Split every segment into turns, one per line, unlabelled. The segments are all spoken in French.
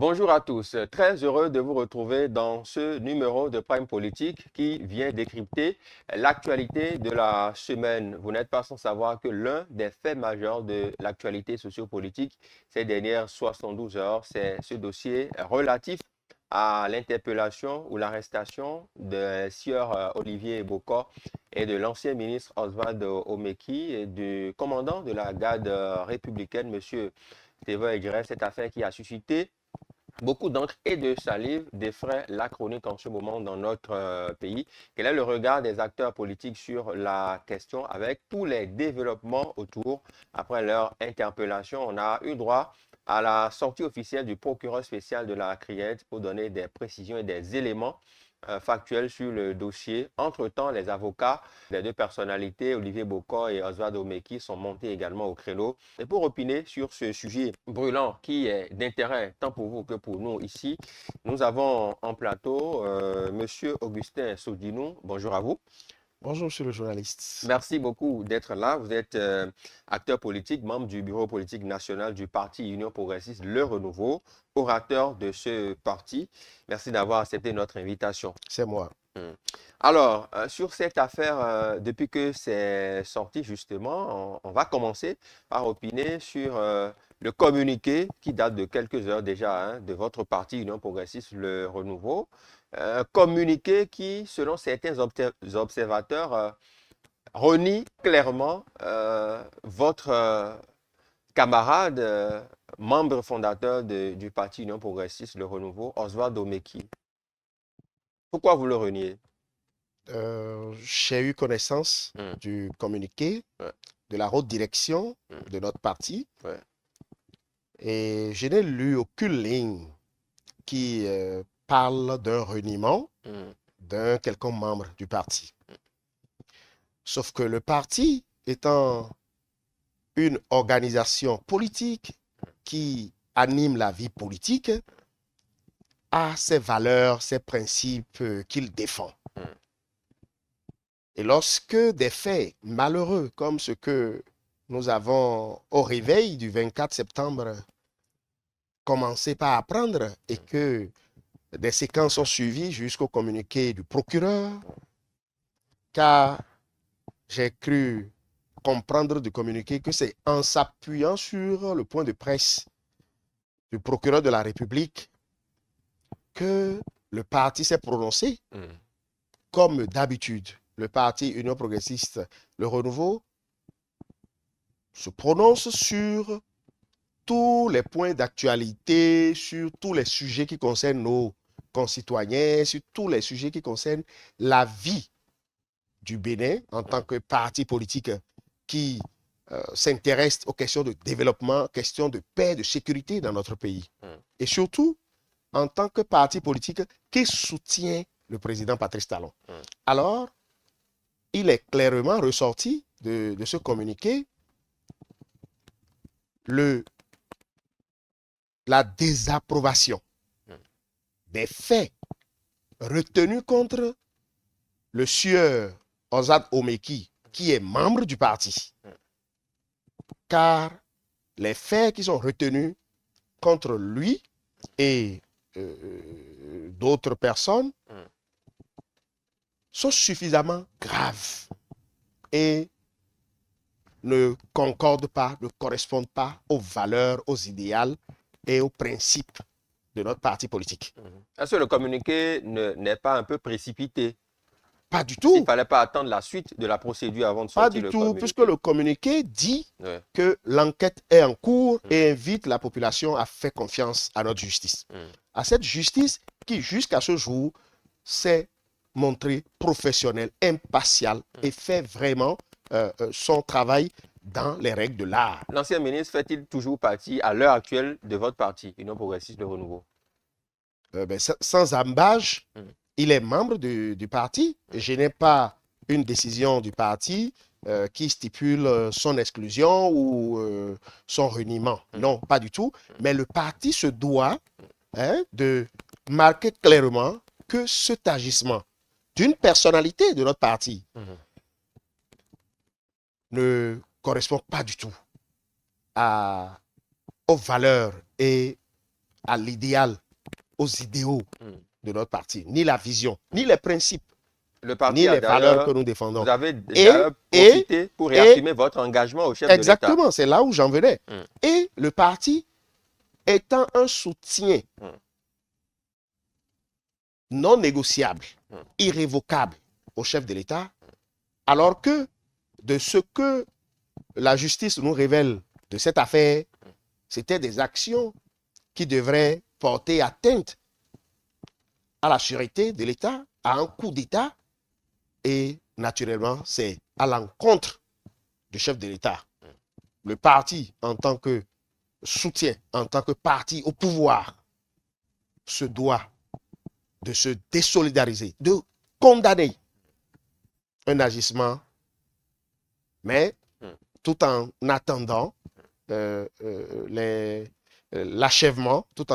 Bonjour à tous, très heureux de vous retrouver dans ce numéro de Prime Politique qui vient décrypter l'actualité de la semaine. Vous n'êtes pas sans savoir que l'un des faits majeurs de l'actualité sociopolitique ces dernières 72 heures, c'est ce dossier relatif à l'interpellation ou l'arrestation de sieur Olivier Bokor et de l'ancien ministre Oswald Omeki et du commandant de la garde républicaine, M. Théva Aiguiret. Cette affaire qui a suscité beaucoup d'encre et de salive défraie la chronique en ce moment dans notre pays. Quel est le regard des acteurs politiques sur la question avec tous les développements autour après leur interpellation? On a eu droit à la sortie officielle du procureur spécial de la CRIET pour donner des précisions et des éléments factuels sur le dossier. Entre-temps, les avocats des deux personnalités, Olivier Bokor et Oswald Omeki, sont montés également au créneau. Et pour opiner sur ce sujet brûlant qui est d'intérêt tant pour vous que pour nous ici, nous avons en plateau M. Augustin Sodinou. Bonjour à vous.
Bonjour, monsieur le journaliste.
Merci beaucoup d'être là. Vous êtes acteur politique, membre du bureau politique national du parti Union progressiste Le Renouveau, orateur de ce parti. Merci d'avoir accepté notre invitation.
C'est moi.
Alors, sur cette affaire, depuis que c'est sorti justement, on va commencer par opiner sur le communiqué qui date de quelques heures déjà hein, de votre parti Union progressiste Le Renouveau. Communiqué qui, selon certains observateurs, renie clairement votre camarade, membre fondateur du parti Union progressiste Le Renouveau, Oswald Omeki. Pourquoi vous le reniez?
J'ai eu connaissance
Hmm.
du communiqué
Ouais.
de la haute direction
Hmm.
de notre parti
Ouais.
et je n'ai lu aucune ligne qui parle d'un reniement
Hmm.
d'un quelconque membre du parti. Sauf que le parti étant une organisation politique qui anime la vie politique, a ses valeurs, ses principes qu'il défend.
Hmm.
Et lorsque des faits malheureux comme ce que nous avons au réveil du 24 septembre commencé par apprendre et que des séquences sont suivies jusqu'au communiqué du procureur, car j'ai cru comprendre du communiqué que c'est en s'appuyant sur le point de presse du procureur de la République que le parti s'est prononcé
Hmm.
comme d'habitude. Le parti Union progressiste, le Renouveau, se prononce sur tous les points d'actualité, sur tous les sujets qui concernent nos concitoyens, sur tous les sujets qui concernent la vie du Bénin en tant que parti politique qui s'intéresse aux questions de développement, questions de paix, de sécurité dans notre pays. Et surtout, en tant que parti politique qui soutient le président Patrice Talon. Alors, il est clairement ressorti de ce communiqué la désapprobation des faits retenus contre le sieur Oswald Omeki, qui est membre du parti. Car les faits qui sont retenus contre lui et d'autres personnes sont suffisamment graves et ne concordent pas, ne correspondent pas aux valeurs, aux idéaux et aux principes de notre parti politique.
Est-ce que le communiqué n'est pas un peu précipité?
Pas du
S'il ne
tout.
fallait pas attendre la suite de la procédure avant de
Pas
sortir
du
le
tout, puisque
communiqué?
le communiqué dit
Ouais.
que l'enquête est en cours et invite la population à faire confiance à notre justice. À cette justice qui, jusqu'à ce jour, s'est montrée professionnelle, impartiale et fait vraiment son travail dans les règles de l'art.
L'ancien ministre fait-il toujours partie à l'heure actuelle de votre parti, Union progressiste de renouveau?
Sans ambages, il est membre du parti. Je n'ai pas une décision du parti qui stipule son exclusion ou son reniement. Non, pas du tout. Mais le parti se doit de marquer clairement que cet agissement d'une personnalité de notre parti ne correspond pas du tout aux valeurs et à l'idéal, aux idéaux
Hmm.
de notre parti, ni la vision, ni les principes,
Le parti
ni
a
les valeurs que
d'ailleurs,
nous
vous
défendons.
avez
Et,
d'ailleurs
et,
profité pour
et,
réaffirmer votre engagement au chef de l'État.
exactement, c'est là où j'en venais.
Hmm.
Et le parti étant un soutien
Hmm.
non négociable,
Hmm.
irrévocable au chef de l'État, alors que de ce que la justice nous révèle de cette affaire, c'était des actions qui devraient porter atteinte à la sûreté de l'État, à un coup d'État, et naturellement, c'est à l'encontre du chef de l'État. Le parti, en tant que soutien, en tant que parti au pouvoir, se doit de se désolidariser, de condamner un agissement, mais
Hmm.
tout en attendant l'achèvement, tout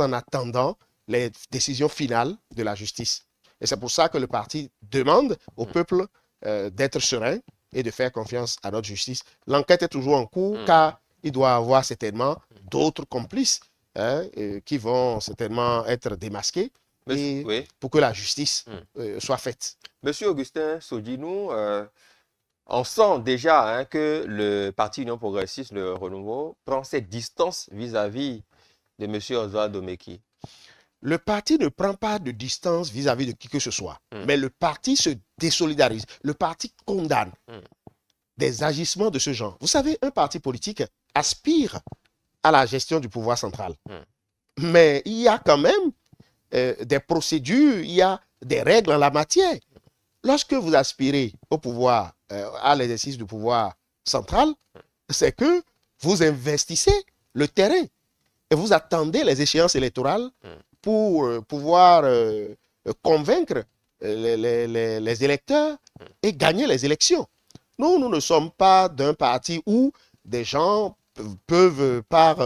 en attendant les décisions finales de la justice. Et c'est pour ça que le parti demande au peuple d'être serein et de faire confiance à notre justice. L'enquête est toujours en cours car il doit y avoir certainement d'autres complices qui vont certainement être démasqués et
Oui.
pour que la justice soit faite.
Monsieur Augustin Sodinou, on sent déjà hein, que le Parti Union progressiste, le Renouveau, prend ses distances vis-à-vis de monsieur Oswald Meki.
Le parti ne prend pas de distance vis-à-vis de qui que ce soit,
Hmm.
mais le parti se désolidarise. Le parti condamne
Hmm.
des agissements de ce genre. Vous savez, un parti politique aspire à la gestion du pouvoir central. Mais il y a quand même des procédures, il y a des règles en la matière. Lorsque vous aspirez au pouvoir, à l'exercice du pouvoir central, c'est que vous investissez le terrain et vous attendez les échéances électorales pour pouvoir convaincre les électeurs et gagner les élections. Nous ne sommes pas d'un parti où des gens peuvent, par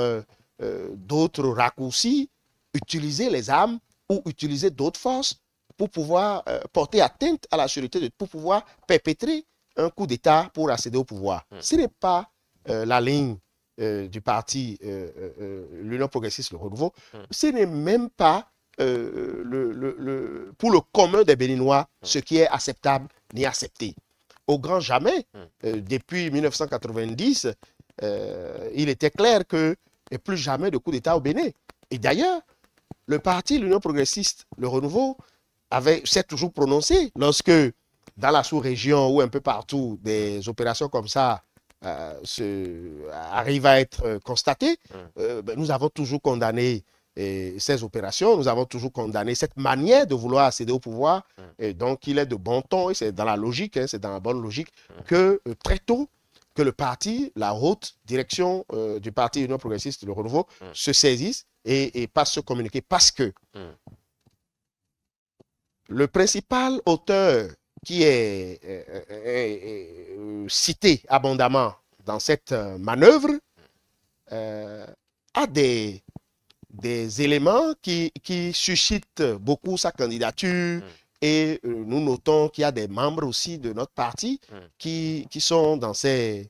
d'autres raccourcis, utiliser les armes ou utiliser d'autres forces pour pouvoir porter atteinte à la sûreté, pour pouvoir perpétrer un coup d'État pour accéder au pouvoir. Ce n'est pas la ligne du parti l'Union progressiste, le Renouveau. Ce n'est même pas pour le commun des Béninois ce qui est acceptable ni accepté. Au grand jamais, depuis 1990, il était clair que plus jamais de coup d'État au Bénin. Et d'ailleurs, le parti l'Union progressiste, le Renouveau, s'est toujours prononcé lorsque, dans la sous-région ou un peu partout, des opérations comme ça arrivent à être constatées, nous avons toujours condamné ces opérations, nous avons toujours condamné cette manière de vouloir accéder au pouvoir. Et donc, il est de bon ton, et c'est dans la logique, c'est dans la bonne logique, que très tôt, que le parti, la haute direction du parti Union progressiste, le Renouveau, se saisisse et passe ce communiqué parce que le principal auteur qui est cité abondamment dans cette manœuvre a des éléments qui suscitent beaucoup sa candidature et nous notons qu'il y a des membres aussi de notre parti qui sont dans ces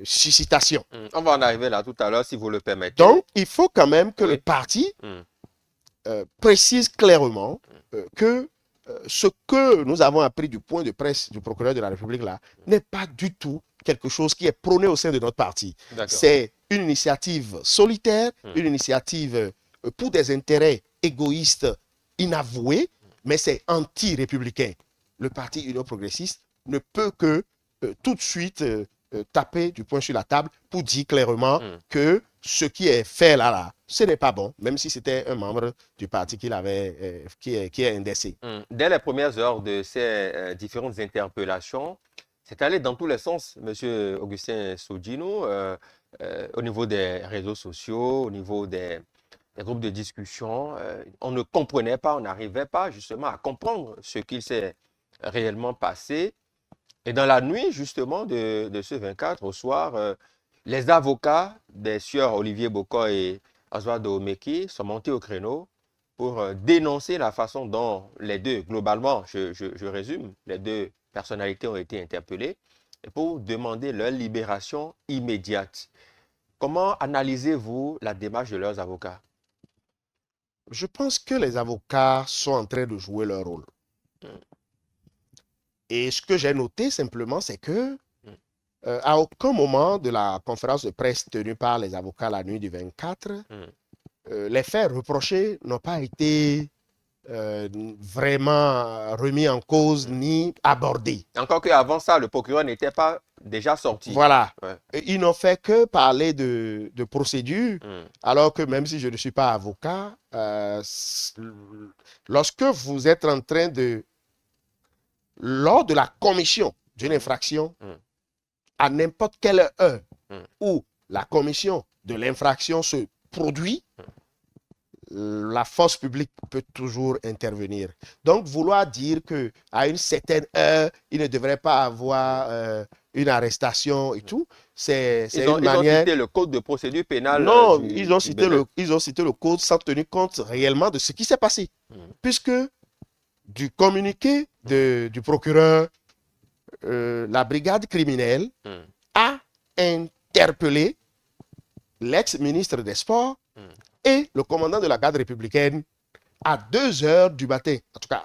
suscitations.
On va en arriver là tout à l'heure si vous le permettez.
Donc, il faut quand même que le parti précise clairement que ce que nous avons appris du point de presse du procureur de la République là n'est pas du tout quelque chose qui est prôné au sein de notre parti. C'est une initiative solitaire, une initiative pour des intérêts égoïstes inavoués, mais c'est anti-républicain. Le parti Union progressiste ne peut que tout de suite taper du poing sur la table pour dire clairement que ce qui est fait là, ce n'est pas bon, même si c'était un membre du parti qui est indécé.
Dès les premières heures de ces différentes interpellations, c'est allé dans tous les sens, M. Augustin Sodinou, au niveau des réseaux sociaux, au niveau des groupes de discussion. On ne comprenait pas, on n'arrivait pas justement à comprendre ce qu'il s'est réellement passé. Et dans la nuit, justement, de ce 24 au soir, les avocats des sieurs Olivier Boko et Oswaldo Meki sont montés au créneau pour dénoncer la façon dont les deux, globalement, je résume, les deux personnalités ont été interpellées et pour demander leur libération immédiate. Comment analysez-vous la démarche de leurs avocats?
Je pense que les avocats sont en train de jouer leur rôle.
Mm,
Et ce que j'ai noté simplement, c'est que
mm,
à aucun moment de la conférence de presse tenue par les avocats la nuit du 24,
mm.
les faits reprochés n'ont pas été vraiment remis en cause ni abordés.
Encore qu'avant ça, le procureur n'était pas déjà sorti.
Voilà.
Ouais.
Et ils n'ont fait que parler de procédure,
Mm,
alors que même si je ne suis pas avocat, lorsque vous êtes en train de, lors de la commission d'une
mm,
infraction,
mm,
à n'importe quelle heure
mm,
où la commission de l'infraction se produit, la force publique peut toujours intervenir. Donc, vouloir dire qu'à une certaine heure, il ne devrait pas avoir une arrestation et
mm.
tout, c'est
Ils
une
ont, ils ont
manière.
cité le code de procédure pénale
Non,
du Bénin.
ils ont cité le code sans tenir compte réellement de ce qui s'est passé.
Mm,
Puisque du communiqué du procureur, la brigade criminelle
mm,
a interpellé l'ex-ministre des Sports
mm,
et le commandant de la garde républicaine à 2 heures du matin, en tout cas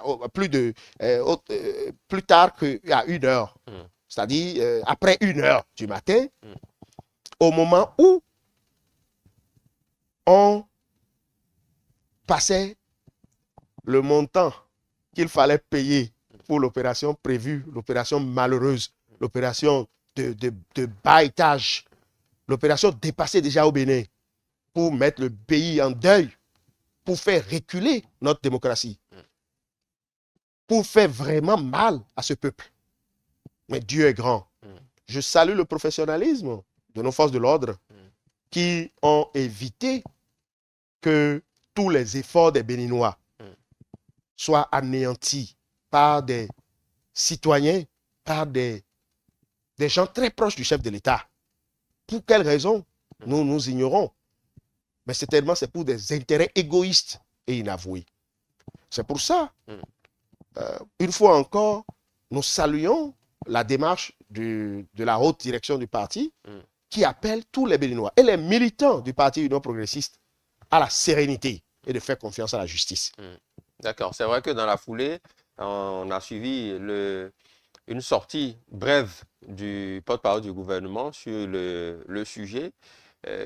plus tard qu'à 1 heure,
mm,
c'est-à-dire après 1 heure du matin,
mm,
au moment où on passait le montant qu'il fallait payer pour l'opération prévue, l'opération malheureuse, l'opération de bas étage, l'opération dépassée déjà au Bénin, pour mettre le pays en deuil, pour faire reculer notre démocratie, pour faire vraiment mal à ce peuple. Mais Dieu est grand.
mm,
Je salue le professionnalisme de nos forces de l'ordre
mm,
qui ont évité que tous les efforts des Béninois
mm.
soient anéantis par des citoyens, par des gens très proches du chef de l'État. Pour quelles raisons? Nous ignorons. Mais certainement, c'est pour des intérêts égoïstes et inavoués. C'est pour ça, une fois encore, nous saluons la démarche de la haute direction du parti qui appelle tous les Béninois et les militants du parti Union progressiste à la sérénité et de faire confiance à la justice.
D'accord. C'est vrai que dans la foulée, on a suivi une sortie brève du porte-parole du gouvernement sur le sujet,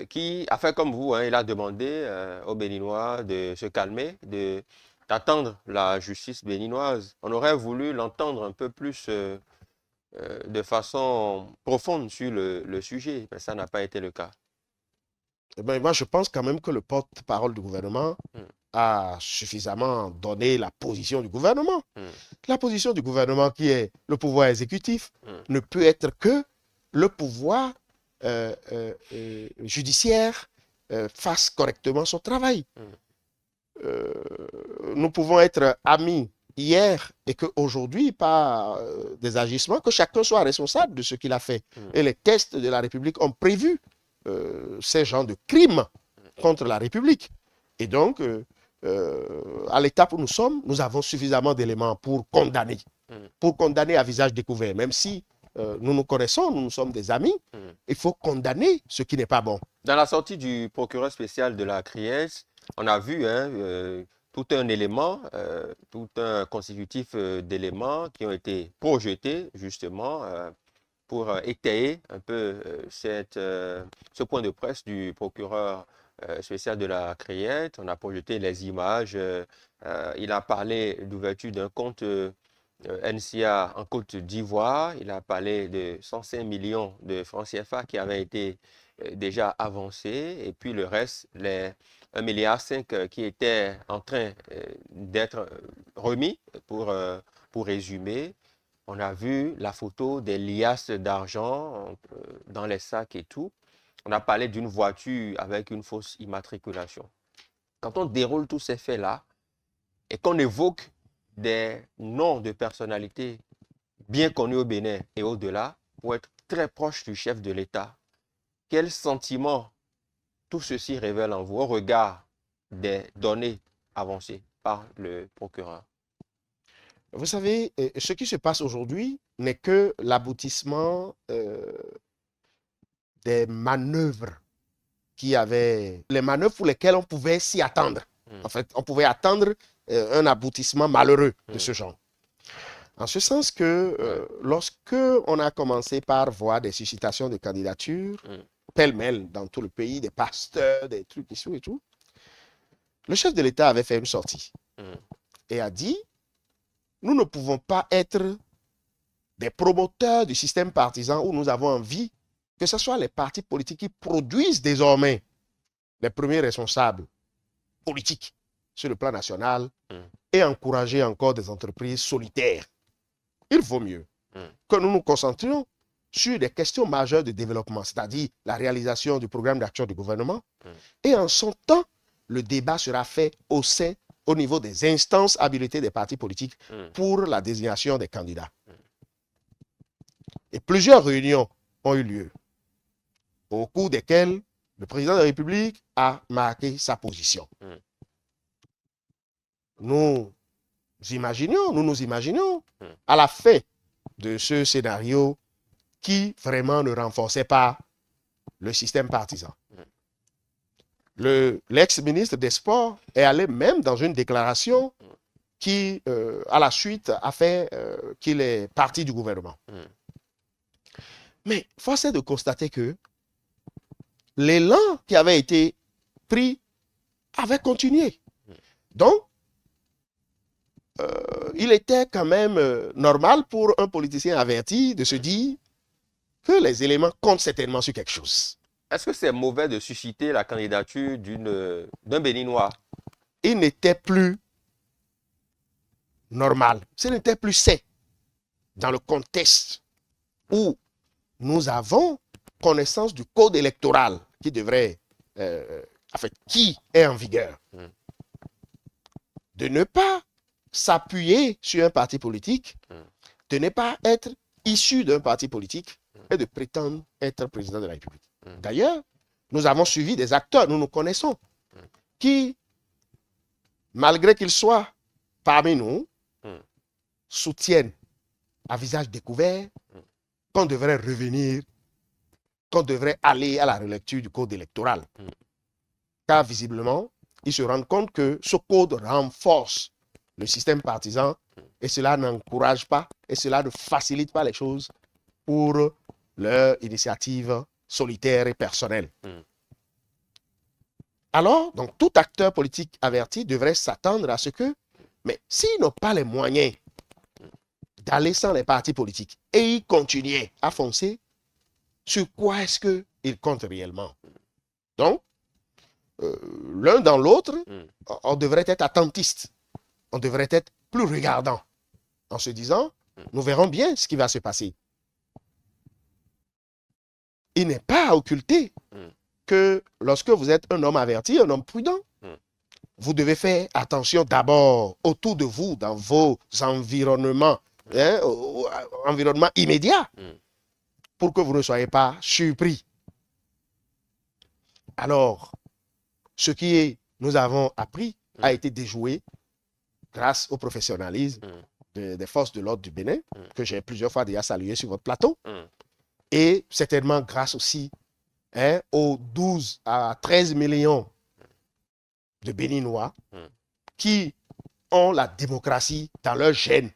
qui a fait comme vous, hein, il a demandé aux Béninois de se calmer, d'attendre la justice béninoise. On aurait voulu l'entendre un peu plus de façon profonde sur le sujet, mais ça n'a pas été le cas.
Eh bien, moi, je pense quand même que le porte-parole du gouvernement
Mm,
a suffisamment donné la position du gouvernement.
mm,
La position du gouvernement qui est le pouvoir exécutif
mm,
ne peut être que le pouvoir judiciaire fasse correctement son travail.
mm,
Nous pouvons être amis hier et qu'aujourd'hui, par des agissements, que chacun soit responsable de ce qu'il a fait.
mm.
Et les tests de la République ont prévu ces genres de crimes contre la République. Et donc, à l'étape où nous sommes, nous avons suffisamment d'éléments pour condamner à visage découvert. Même si nous nous connaissons, nous sommes des amis, il faut condamner ce qui n'est pas bon.
Dans la sortie du procureur spécial de la CRIES, on a vu hein, tout un élément, tout un constitutif d'éléments qui ont été projetés justement pour étayer un peu ce point de presse du procureur spécial de la CRIET. On a projeté les images. Il a parlé d'ouverture d'un compte NCA en Côte d'Ivoire. Il a parlé de 105 millions de francs CFA qui avaient été déjà avancés. Et puis le reste, les 1,5 milliard qui étaient en train d'être remis pour résumer. On a vu la photo des liasses d'argent dans les sacs et tout. On a parlé d'une voiture avec une fausse immatriculation. Quand on déroule tous ces faits-là et qu'on évoque des noms de personnalités bien connues au Bénin et au-delà, pour être très proche du chef de l'État, quel sentiment tout ceci révèle en vous au regard des données avancées par le procureur?
Vous savez, ce qui se passe aujourd'hui n'est que l'aboutissement des manœuvres qui avaient les manœuvres pour lesquelles on pouvait s'y attendre. En fait, on pouvait attendre un aboutissement malheureux de ce genre. En ce sens que lorsque on a commencé par voir des suscitations de candidatures, pêle-mêle dans tout le pays, des pasteurs, des trucs et tout, le chef de l'État avait fait une sortie et a dit, nous ne pouvons pas être des promoteurs du système partisan où nous avons envie que ce soit les partis politiques qui produisent désormais les premiers responsables politiques sur le plan national et encourager encore des entreprises solitaires. Il vaut mieux que nous nous concentrions sur des questions majeures de développement, c'est-à-dire la réalisation du programme d'action du gouvernement. Et en son temps, le débat sera fait au niveau des instances habilitées des partis politiques pour la désignation des candidats. Et plusieurs réunions ont eu lieu, au cours desquelles le président de la République a marqué sa position. Nous nous imaginions à la fin de ce scénario qui vraiment ne renforçait pas le système partisan. L'ex-ministre des Sports est allé même dans une déclaration qui, à la suite, a fait qu'il est parti du gouvernement. Mais force est de constater que l'élan qui avait été pris avait continué. Donc, il était quand même normal pour un politicien averti de se dire que les éléments comptent certainement sur quelque chose.
Est-ce que c'est mauvais de susciter la candidature d'un Béninois?
Il n'était plus normal, ce n'était plus sain dans le contexte où nous avons connaissance du code électoral qui devrait, qui est en vigueur. De ne pas s'appuyer sur un parti politique, de ne pas être issu d'un parti politique et de prétendre être président de la République. D'ailleurs, nous avons suivi des acteurs, nous nous connaissons, qui, malgré qu'ils soient parmi nous, soutiennent à visage découvert qu'on devrait revenir, qu'on devrait aller à la relecture du code électoral. Car visiblement, ils se rendent compte que ce code renforce le système partisan et cela n'encourage pas et cela ne facilite pas les choses pour leur initiative solitaire et personnelle. Alors, donc, tout acteur politique averti devrait s'attendre à ce que, mais s'ils n'ont pas les moyens d'aller sans les partis politiques et y continuer à foncer, sur quoi est-ce qu'ils comptent réellement? Donc, l'un dans l'autre, on devrait être attentiste, on devrait être plus regardant, en se disant, nous verrons bien ce qui va se passer. Il n'est pas à occulter que lorsque vous êtes un homme averti, un homme prudent, vous devez faire attention d'abord autour de vous, dans vos environnements, environnement immédiat, pour que vous ne soyez pas surpris. Alors, ce qui nous avons appris a été déjoué grâce au professionnalisme des forces de l'ordre du Bénin, que j'ai plusieurs fois déjà salué sur votre plateau, et certainement grâce aussi aux 12 à 13 millions de Béninois qui ont la démocratie dans leur gène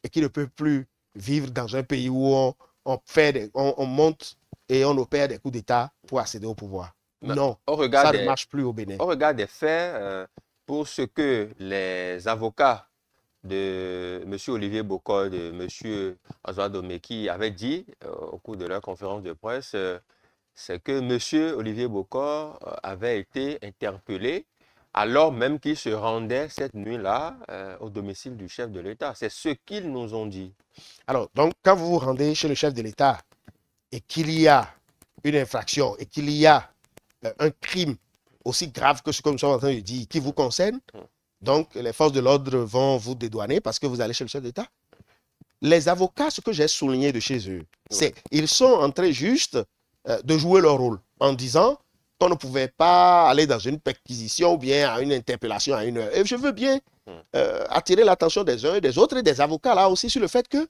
et qui ne peuvent plus vivre dans un pays où on monte et on opère des coups d'État pour accéder au pouvoir. Non, ça ne marche plus au Bénin.
Au regard des faits, pour ce que les avocats de M. Olivier Bokor, de M. Oswald Omeki avaient dit au cours de leur conférence de presse, c'est que M. Olivier Bokor avait été interpellé alors même qu'il se rendait cette nuit-là au domicile du chef de l'État. C'est ce qu'ils nous ont dit.
Alors, donc, quand vous vous rendez chez le chef de l'État et qu'il y a une infraction et qu'il y a un crime aussi grave que ce que nous sommes en train de dire qui vous concerne, donc les forces de l'ordre vont vous dédouaner parce que vous allez chez le chef de l'État. Les avocats, ce que j'ai souligné de chez eux, c'est qu'ils sont en train juste de jouer leur rôle en disant qu'on ne pouvait pas aller dans une perquisition ou bien à une interpellation à une heure. Et je veux bien attirer l'attention des uns et des autres et des avocats là aussi sur le fait que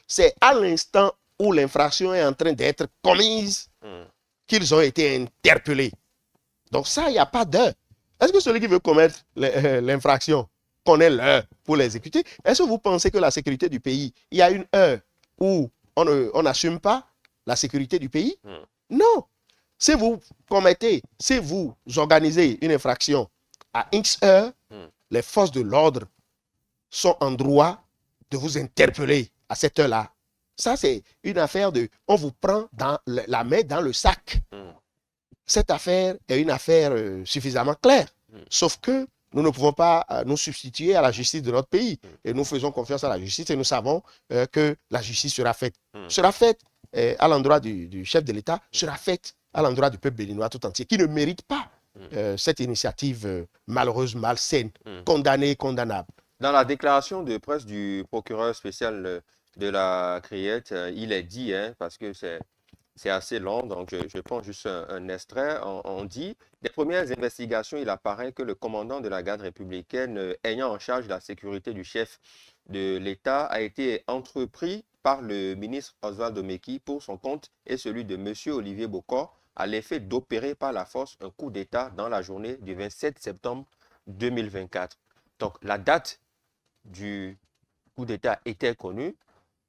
c'est à l'instant où l'infraction est en train d'être commise qu'ils ont été interpellés. Donc ça, il n'y a pas d'heure. Est-ce que celui qui veut commettre l'infraction connaît l'heure pour l'exécuter? Est-ce que vous pensez que la sécurité du pays, il y a une heure où on n'assume pas la sécurité du pays? Non. Si vous commettez, si vous organisez une infraction à X heure, les forces de l'ordre sont en droit de vous interpeller à cette heure-là. Ça, c'est une affaire de... On vous prend la main dans le sac. Cette affaire est une affaire suffisamment claire. Sauf que nous ne pouvons pas nous substituer à la justice de notre pays. Et nous faisons confiance à la justice et nous savons que la justice sera faite. Sera faite à l'endroit du chef de l'État, sera faite à l'endroit du peuple béninois tout entier, qui ne mérite pas cette initiative malheureuse, malsaine, condamnée, condamnable.
Dans la déclaration de presse du procureur spécial de la Criette, il est dit, parce que c'est assez long, donc je prends juste un extrait. On dit, des premières investigations, il apparaît que le commandant de la garde républicaine ayant en charge la sécurité du chef de l'État a été entrepris par le ministre Oswald Domeki pour son compte et celui de M. Olivier Bokor à l'effet d'opérer par la force un coup d'État dans la journée du 27 septembre 2024. Donc la date du coup d'État était connue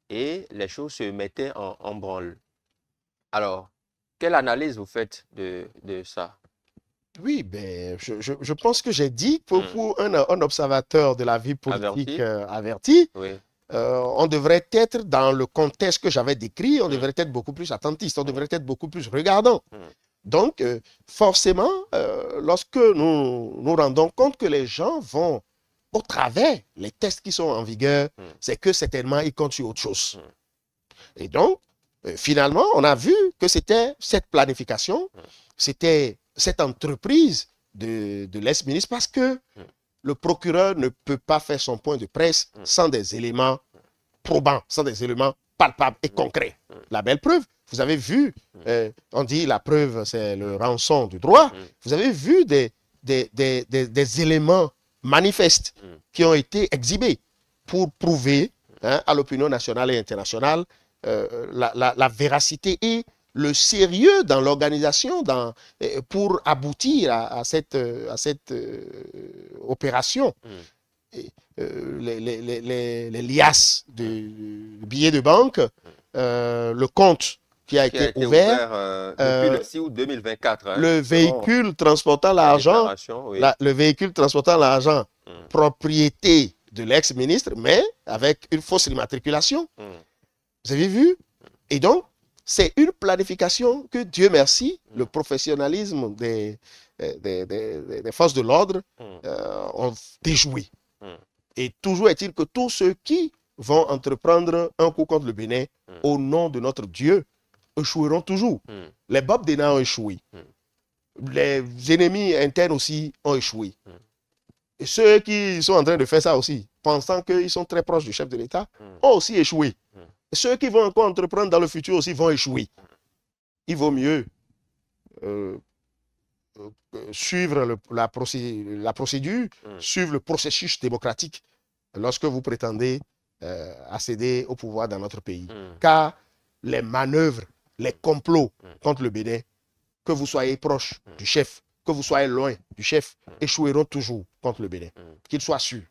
et les choses se mettaient en branle. Alors, quelle analyse vous faites de ça?
Oui, ben, je pense que j'ai dit pour un observateur de la vie politique averti,
oui.
On devrait être dans le contexte que j'avais décrit, on devrait être beaucoup plus attentiste, on devrait être beaucoup plus regardant. Donc, forcément, lorsque nous nous rendons compte que les gens vont au travers les tests qui sont en vigueur, c'est que certainement ils comptent sur autre chose. Et donc, finalement, on a vu que c'était cette planification, c'était cette entreprise de l'ex-ministre parce que le procureur ne peut pas faire son point de presse sans des éléments probants, sans des éléments palpables et concrets. La belle preuve, vous avez vu, on dit la preuve, c'est le rançon du droit. Vous avez vu des éléments manifestes qui ont été exhibés pour prouver à l'opinion nationale et internationale la véracité et le sérieux dans l'organisation pour aboutir à cette opération. Les liasses de billets de banque, le compte qui a été ouvert
depuis le 6 août 2024.
Le véhicule transportant l'argent,
oui.
Le véhicule transportant l'argent, propriété de l'ex-ministre, mais avec une fausse immatriculation. Vous avez vu? Et donc, c'est une planification que, Dieu merci, le professionnalisme des forces de l'ordre ont déjoué. Et toujours est-il que tous ceux qui vont entreprendre un coup contre le Bénin au nom de notre Dieu échoueront toujours. Les Bob Dena ont échoué. Les ennemis internes aussi ont échoué. Et ceux qui sont en train de faire ça aussi, pensant qu'ils sont très proches du chef de l'État, ont aussi échoué. Et ceux qui vont encore entreprendre dans le futur aussi vont échouer. Il vaut mieux suivre la procédure, suivre le processus démocratique lorsque vous prétendez accéder au pouvoir dans notre pays. Car les manœuvres, les complots contre le Bénin, que vous soyez proche du chef, que vous soyez loin du chef, échoueront toujours contre le Bénin. Qu'il soit sûr.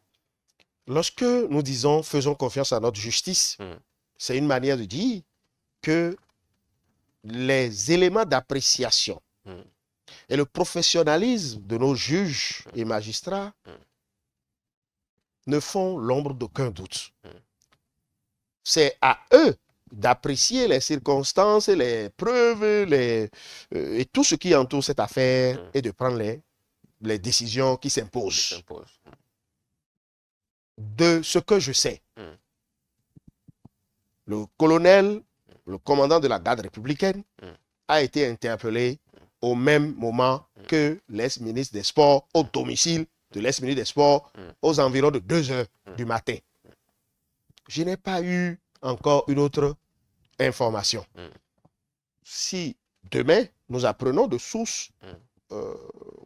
Lorsque nous disons faisons confiance à notre justice, c'est une manière de dire que les éléments d'appréciation et le professionnalisme de nos juges et magistrats ne font l'ombre d'aucun doute. C'est à eux d'apprécier les circonstances, les preuves et tout ce qui entoure cette affaire et de prendre les décisions qui s'imposent. De ce que je sais, le colonel, le commandant de la garde républicaine, a été interpellé au même moment que l'ex-ministre des Sports, au domicile de l'ex-ministre des Sports, aux environs de 2 heures du matin. Je n'ai pas eu encore une autre information. Si demain, nous apprenons de sources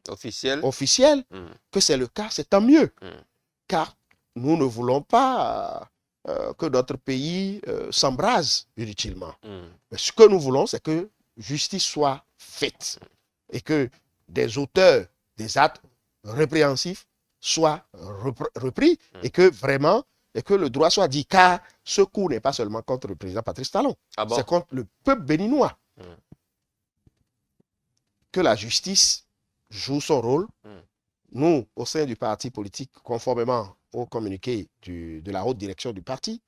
officielles que c'est le cas, c'est tant mieux. Car nous ne voulons pas que notre pays s'embrase inutilement. Mais ce que nous voulons, c'est que justice soit faite et que des auteurs des actes répréhensifs soient repris et que vraiment, et que le droit soit dit, car ce coup n'est pas seulement contre le président Patrice Talon,
Ah bon?
c'est contre le peuple béninois.
Mm.
Que la justice joue son rôle.
Mm.
Nous, au sein du parti politique, conformément au communiqué de la haute direction du parti,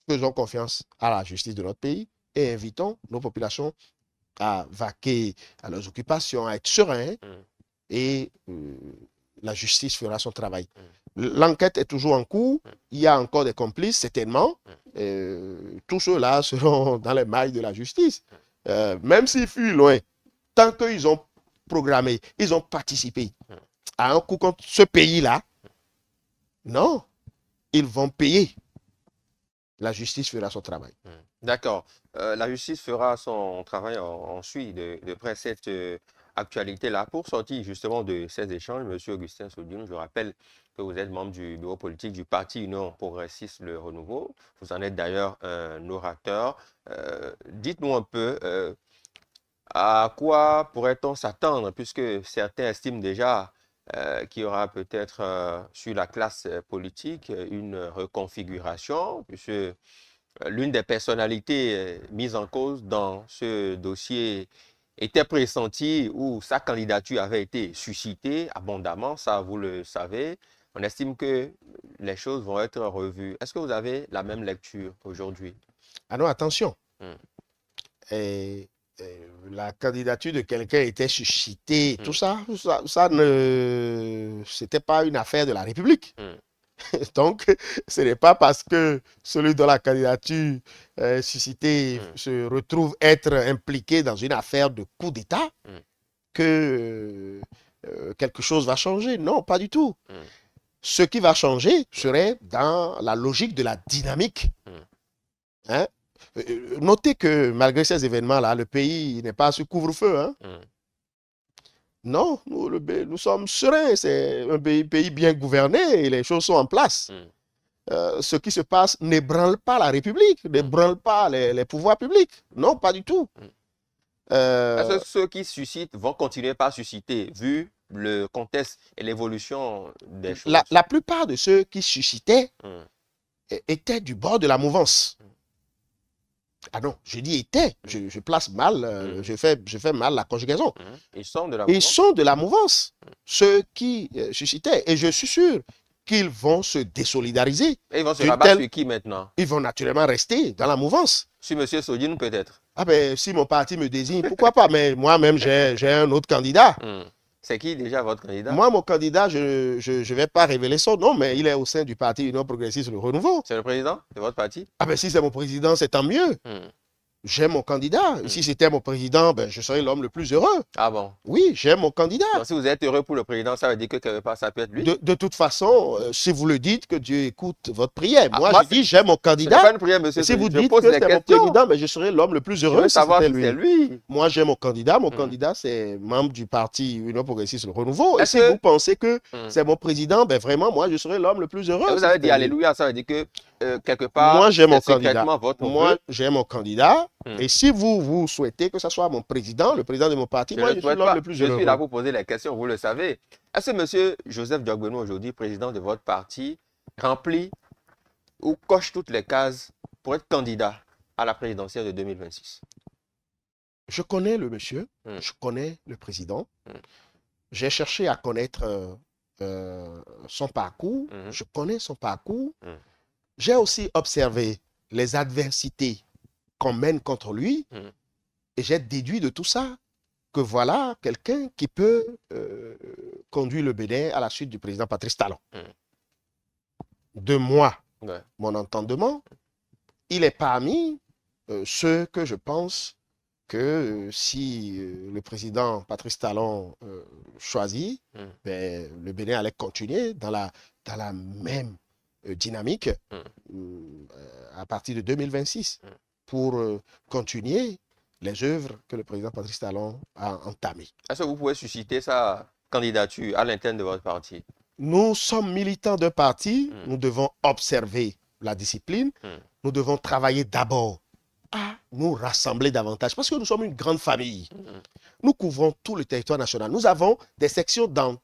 faisons confiance à la justice de notre pays et invitons nos populations à vaquer à leurs occupations, à être sereins, et la justice fera son travail. L'enquête est toujours en cours, il y a encore des complices, certainement. Tous ceux-là seront dans les mailles de la justice. Même s'ils fuient loin, tant qu'ils ont programmé, ils ont participé à un coup contre ce pays-là, non, ils vont payer. La justice fera son travail.
D'accord. La justice fera son travail. On suit de près cette actualité-là. Pour sortir justement de ces échanges, M. Augustin Sodium, je rappelle que vous êtes membre du bureau politique du Parti Union progressiste Le Renouveau. Vous en êtes d'ailleurs un orateur. Dites-nous un peu à quoi pourrait-on s'attendre, puisque certains estiment déjà qu'il y aura peut-être sur la classe politique une reconfiguration, puisque l'une des personnalités mises en cause dans ce dossier était pressentie ou sa candidature avait été suscitée abondamment, ça vous le savez. On estime que les choses vont être revues. Est-ce que vous avez la même lecture aujourd'hui?
Ah non, attention. La candidature de quelqu'un était suscitée, tout ça ne... C'était pas une affaire de la République. Donc, ce n'est pas parce que celui dont la candidature suscitée se retrouve être impliqué dans une affaire de coup d'État que quelque chose va changer. Non, pas du tout. Ce qui va changer serait dans la logique de la dynamique. Hein? Notez que malgré ces événements-là, le pays n'est pas sous couvre-feu. Hein? Non, nous sommes sereins, c'est un pays bien gouverné et les choses sont en place. Ce qui se passe n'ébranle pas la République, n'ébranle pas les pouvoirs publics. Non, pas du tout.
Est-ce que ceux qui suscitent vont continuer par susciter, vu le contexte et l'évolution des choses?
La plupart de ceux qui suscitaient étaient du bord de la mouvance. Ah non, je dis était, je place mal, je fais mal la conjugaison.
Ils sont de la
Ils
mouvance.
sont de la mouvance, ceux qui suscitaient. Et je suis sûr qu'ils vont se désolidariser.
Et ils vont se rabattre sur qui maintenant?
Ils vont naturellement rester dans la mouvance.
Sur M. Sodine peut-être?
Ah ben, si mon parti me désigne, pourquoi pas? Mais moi-même, j'ai un autre candidat.
C'est qui déjà votre candidat?
Moi, mon candidat, je ne vais pas révéler son nom, mais il est au sein du Parti Union progressiste Le Renouveau.
C'est le président de votre parti?
Ah ben, si c'est mon président, c'est tant mieux. J'aime mon candidat. Si c'était mon président, ben, je serais l'homme le plus heureux.
Ah bon?
Oui, j'aime mon candidat.
Donc, si vous êtes heureux pour le président, ça veut dire que quelque part, ça peut être lui?
De toute façon, si vous le dites, que Dieu écoute votre prière. Moi,
moi,
je dis, j'aime mon
Ce
candidat.
n'est pas une prière, monsieur.
Si vous
Je
dites
pose
que
des
c'est mon
questions.
président, ben, je serais l'homme le plus
Je
heureux
veux
si
savoir
c'était
si c'est lui.
Moi, j'aime mon candidat. Mon candidat, c'est membre du Parti Union progressiste Le Renouveau. Et
Est-ce
si
que-
vous pensez que c'est mon président, ben vraiment, moi, je serais l'homme le plus heureux.
Et vous
si
avez
c'était
dit
lui.
Alléluia, ça veut dire que quelque part,
Moi, j'ai mon
c'est
candidat.
secrètement votre
Moi,
vœu.
j'ai mon candidat. Et si vous souhaitez que ce soit mon président, le président de mon parti,
Je
moi,
ne
je
le
suis
souhaite
l'homme
pas.
le plus
Je
heureux.
suis là pour poser les questions, vous le savez. Est-ce que monsieur Joseph Diogbenou, aujourd'hui président de votre parti, remplit ou coche toutes les cases pour être candidat à la présidentielle de 2026?
Je connais le monsieur, je connais le président. J'ai cherché à connaître son parcours. Je connais son parcours. J'ai aussi observé les adversités qu'on mène contre lui. Et j'ai déduit de tout ça que voilà quelqu'un qui peut conduire le Bénin à la suite du président Patrice Talon. De moi, mon entendement, il est parmi ceux que je pense que si le président Patrice Talon choisit, ben, le Bénin allait continuer dans la même dynamique à partir de 2026 pour continuer les œuvres que le président Patrice Talon a entamées.
Est-ce que vous pouvez susciter sa candidature à l'interne de votre parti?
Nous sommes militants d'un parti, nous devons observer la discipline, nous devons travailler d'abord à nous rassembler davantage parce que nous sommes une grande famille. Nous couvrons tout le territoire national. Nous avons des sections dans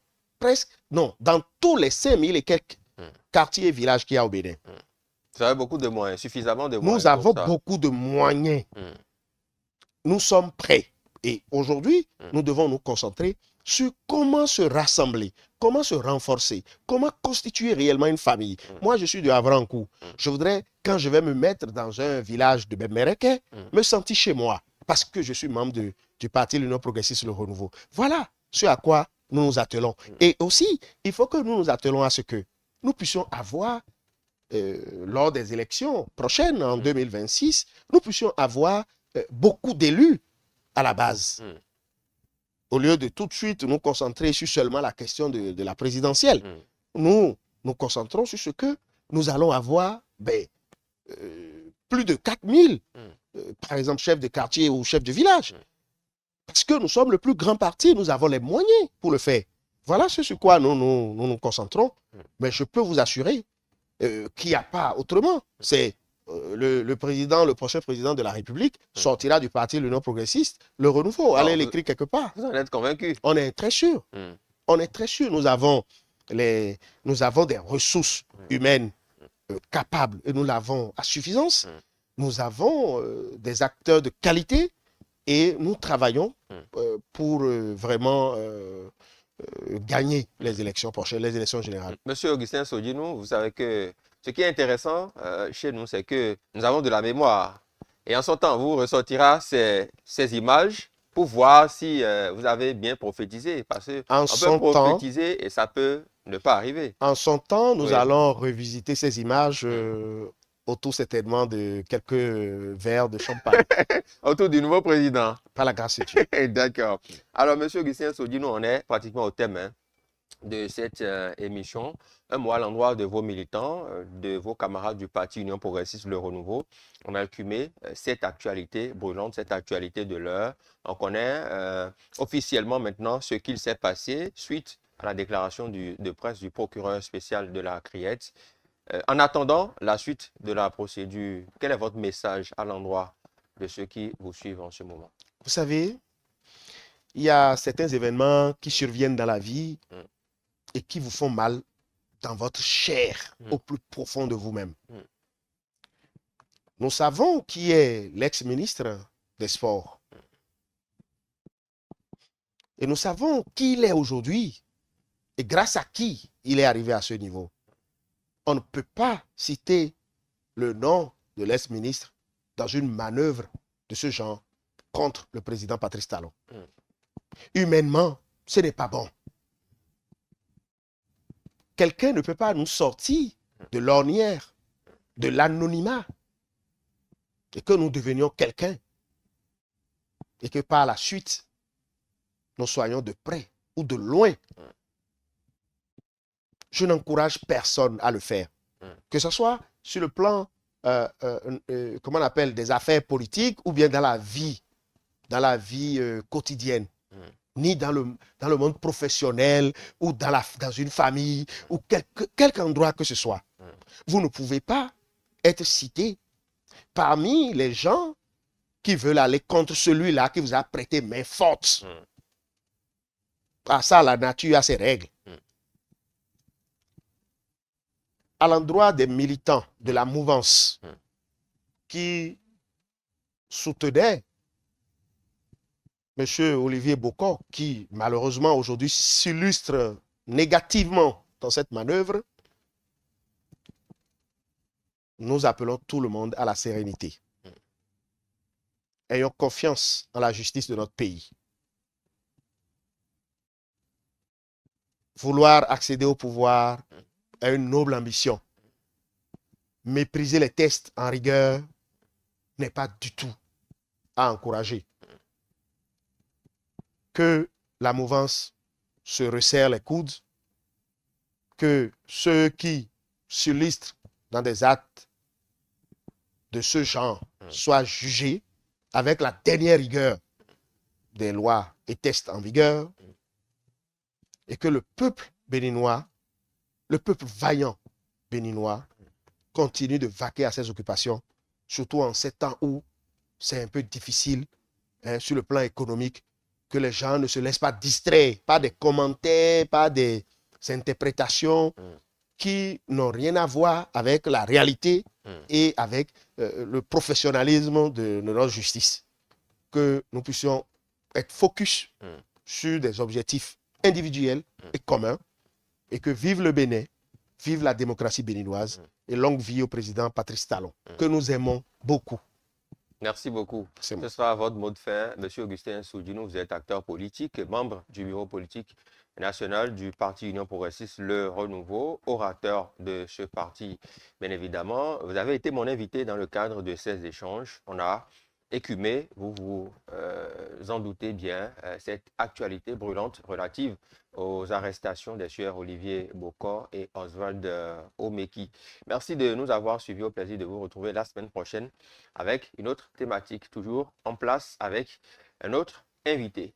dans tous les 5000 et quelques quartiers et villages qu'il y a au Bénin.
Vous avez beaucoup de moyens, suffisamment de moyens
Nous avons
pour ça.
beaucoup de moyens.
Mm.
Nous sommes prêts. Et aujourd'hui, nous devons nous concentrer sur comment se rassembler, comment se renforcer, comment constituer réellement une famille. Moi, je suis de Havrankou. Je voudrais, quand je vais me mettre dans un village de Bembereke, me sentir chez moi parce que je suis membre du Parti l'Union progressiste, le Renouveau. Voilà ce à quoi nous nous attelons. Et aussi, il faut que nous nous attelons à ce que nous puissions avoir, lors des élections prochaines, en 2026, nous puissions avoir beaucoup d'élus à la base. Au lieu de tout de suite nous concentrer sur seulement la question de la présidentielle, nous nous concentrons sur ce que nous allons avoir plus de 4000, par exemple, chefs de quartier ou chefs de village. Parce que nous sommes le plus grand parti, nous avons les moyens pour le faire. Voilà ce sur quoi nous concentrons. Mais je peux vous assurer qu'il n'y a pas autrement. C'est le président, le prochain président de la République sortira du parti l'Union progressiste, le Renouveau. Allez l'écrire quelque part.
Vous en êtes convaincu?
On est très sûr. On est très sûr. Nous avons des ressources humaines capables et nous l'avons à suffisance. Nous avons des acteurs de qualité et nous travaillons pour vraiment gagner les élections prochaines, les élections générales.
Monsieur Augustin Sodinou, vous savez que ce qui est intéressant chez nous, c'est que nous avons de la mémoire. Et en son temps, vous ressortira ces images pour voir si vous avez bien prophétisé. Parce qu'on peut prophétiser et ça peut ne pas arriver.
En son temps, nous allons revisiter ces images autour certainement de quelques verres de champagne.
Autour du nouveau président.
Par la grâce de Dieu.
D'accord. Alors, monsieur Augustin Sodinou, on est pratiquement au thème de cette émission. Un mot à l'endroit de vos militants, de vos camarades du Parti Union progressiste Le Renouveau. On a écumé cette actualité brûlante, cette actualité de l'heure. On connaît officiellement maintenant ce qu'il s'est passé suite à la déclaration de presse du procureur spécial de la Criette. En attendant la suite de la procédure, quel est votre message à l'endroit de ceux qui vous suivent en ce moment?
Vous savez, il y a certains événements qui surviennent dans la vie et qui vous font mal dans votre chair, au plus profond de vous-même. Nous savons qui est l'ex-ministre des Sports. Et nous savons qui il est aujourd'hui et grâce à qui il est arrivé à ce niveau. On ne peut pas citer le nom de l'ex-ministre dans une manœuvre de ce genre contre le président Patrice Talon. Humainement, ce n'est pas bon. Quelqu'un ne peut pas nous sortir de l'ornière, de l'anonymat, et que nous devenions quelqu'un, et que par la suite, nous soyons de près ou de loin. Je n'encourage personne à le faire. Que ce soit sur le plan, comment on appelle, des affaires politiques ou bien dans la vie quotidienne. Ni dans le monde professionnel ou dans une famille ou quelque endroit que ce soit. Vous ne pouvez pas être cité parmi les gens qui veulent aller contre celui-là qui vous a prêté main forte. Ah, ça, la nature a ses règles. À l'endroit des militants de la mouvance qui soutenaient M. Olivier Bocco, qui malheureusement aujourd'hui s'illustre négativement dans cette manœuvre, nous appelons tout le monde à la sérénité. Ayons confiance en la justice de notre pays. Vouloir accéder au pouvoir est une noble ambition. Mépriser les tests en rigueur n'est pas du tout à encourager. Que la mouvance se resserre les coudes, que ceux qui s'illustrent dans des actes de ce genre soient jugés avec la dernière rigueur des lois et tests en vigueur, et que le peuple béninois, le peuple vaillant béninois, continue de vaquer à ses occupations, surtout en ces temps où c'est un peu difficile sur le plan économique que les gens ne se laissent pas distraire par des commentaires, par des interprétations qui n'ont rien à voir avec la réalité et avec le professionnalisme de notre justice. Que nous puissions être focus sur des objectifs individuels et communs et que vive le Bénin, vive la démocratie béninoise et longue vie au président Patrice Talon, que nous aimons beaucoup.
Merci beaucoup.
C'est
Ce
moi.
sera votre mot de fin. Monsieur Augustin Soudjinou, vous êtes acteur politique, membre du bureau politique national du Parti Union Progressiste Le Renouveau, orateur de ce parti, bien évidemment. Vous avez été mon invité dans le cadre de ces échanges. On a écumé, vous vous en doutez bien, cette actualité brûlante relative aux arrestations des sieurs Olivier Bokor et Oswald Omeki. Merci de nous avoir suivis. Au plaisir de vous retrouver la semaine prochaine avec une autre thématique, toujours en place avec un autre invité.